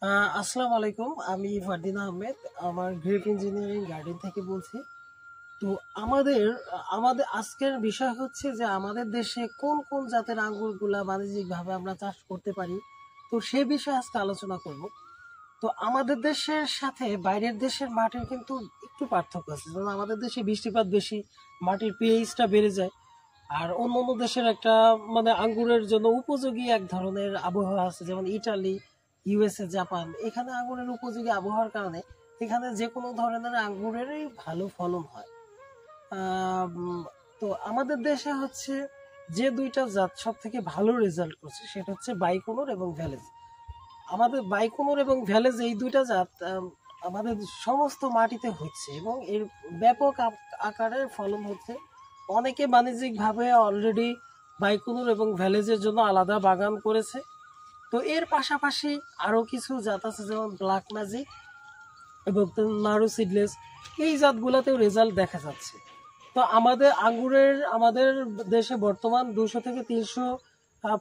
আসসালামু আলাইকুম। আমি ফারদিন আহমেদ, আমার গ্রেপ ইঞ্জিনিয়ারিং গার্ডেন থেকে বলছি। তো আমাদের আমাদের আজকের বিষয় হচ্ছে যে আমাদের দেশে কোন কোন জাতের আঙ্গুরগুলা বাণিজ্যিকভাবে আমরা চাষ করতে পারি। তো সে বিষয়ে আজকে আলোচনা করব। তো আমাদের দেশের সাথে বাইরের দেশের মাটির কিন্তু একটু পার্থক্য আছে। যেমন আমাদের দেশে বৃষ্টিপাত বেশি, মাটির পিএইচটা বেড়ে যায়। আর অন্য অন্য দেশের একটা মানে আঙ্গুরের জন্য উপযোগী এক ধরনের আবহাওয়া আছে, যেমন ইটালি, ইউএসএ, জাপান। এখানে আঙ্গুরের উপযোগী আবহাওয়ার কারণে এখানে যে কোনো ধরনের আঙ্গুরেরই ভালো ফলন হয়। আম, তো আমাদের দেশে হচ্ছে যে দুইটা জাত সব থেকে ভালো রেজাল্ট করছে সেটা হচ্ছে বাইকোনর এবং ভ্যালেজ। আমাদের বাইকোনর এবং ভ্যালেজ এই দুইটা জাত আমাদের সমস্ত মাটিতে হচ্ছে এবং এর ব্যাপক আকারের ফলন হচ্ছে। অনেকে বাণিজ্যিকভাবে অলরেডি বাইকুনুর এবং ভ্যালেজের জন্য আলাদা বাগান করেছে। তো এর পাশাপাশি আরও কিছু জাত আছে, যেমন ব্ল্যাক ম্যাজিক এবং নারু সিডলেস। এই জাতগুলোতেও রেজাল্ট দেখা যাচ্ছে। তো আমাদের দেশে বর্তমান 200 থেকে 300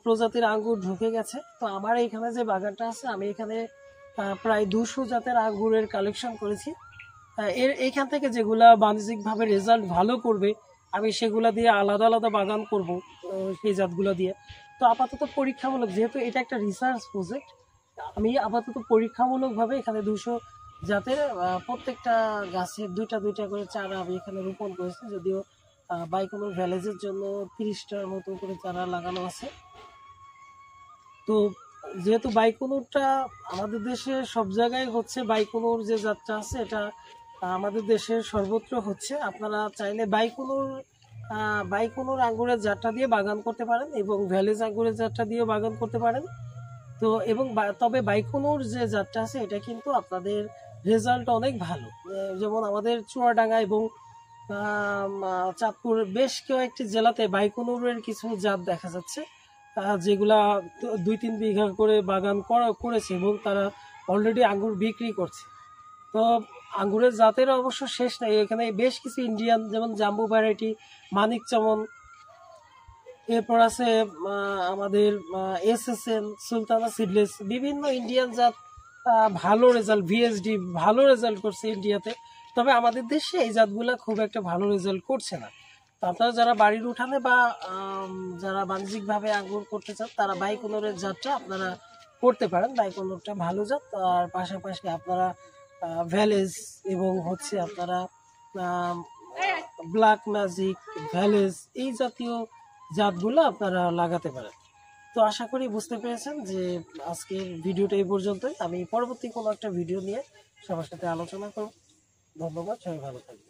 প্রজাতির আঙ্গুর ঢুকে গেছে। তো আমার এখানে যে বাগানটা আছে, আমি এখানে প্রায় 200 জাতের আঙ্গুরের কালেকশন করেছি। এইখান থেকে যেগুলা বাণিজ্যিকভাবে রেজাল্ট ভালো করবে আমি সেগুলা দিয়ে আলাদা আলাদা বাগান করব, সেই জাতগুলো দিয়ে। তো আপাতত পরীক্ষামূলক, যেহেতু এটা একটা রিসার্চ প্রজেক্ট, আমি আপাতত পরীক্ষামূলকভাবে এখানে 200 জাতের প্রত্যেকটা গাছের দুইটা দুইটা করে চারা আমি এখানে রোপণ করেছি। যদিও বাইকোনর ভ্যালেজের জন্য 30টার মতো করে চারা লাগানো আছে। তো যেহেতু বাইকোনরটা আমাদের দেশে সব জায়গায় হচ্ছে, বাইকোনর যে জাতটা আছে এটা আমাদের দেশের সর্বত্র হচ্ছে। আপনারা চাইলে বাইকোনর আঙ্গুরের জাতটা দিয়ে বাগান করতে পারেন এবং ভ্যালেজ আঙ্গুরের জাতটা দিয়ে বাগান করতে পারেন। তো এবং তবে বাইকোনর যে জাতটা আছে এটা কিন্তু আপনাদের রেজাল্ট অনেক ভালো। যেমন আমাদের চুয়াডাঙ্গা এবং চাঁদপুর বেশ কয়েকটি জেলাতে বাইকোনরের কিছু জাত দেখা যাচ্ছে, যেগুলা 2-3 বিঘা করে বাগান করেছে এবং তারা অলরেডি আঙ্গুর বিক্রি করছে। তো আঙ্গুরের জাতের অবশ্য শেষ নাই, এখানে বেশ কিছু ইন্ডিয়ান, যেমন জাম্বু ভ্যারাইটি, মানিক চমন, এরপর আছে আমাদের এসএসএন, সুলতানা সিডলেস, বিভিন্ন ইন্ডিয়ান জাত ভালো রেজাল্ট, ভিএসডি ভালো রেজাল্ট করছে ইন্ডিয়াতে। তবে আমাদের দেশে এই জাতগুলা খুব একটা ভালো রেজাল্ট করছে না। তো আপনারা যারা বাড়ির উঠানে বা যারা বাণিজ্যিকভাবে আঙ্গুর করতে চান তারা বাইকোনরের জাতটা আপনারা করতে পারেন। বাইকোনরটা ভালো জাত। আর পাশাপাশি আপনারা ভ্যালেজ এবং হচ্ছে আপনারা ব্ল্যাক ম্যাজিক, ভ্যালেজ এই জাতীয় জাতগুলো আপনারা লাগাতে পারেন। তো আশা করি বুঝতে পেরেছেন যে আজকের ভিডিওটা এই পর্যন্তই। আমি পরবর্তী কোনো একটা ভিডিও নিয়ে সবার সাথে আলোচনা করব। ধন্যবাদ, সবাই ভালো থাকবেন।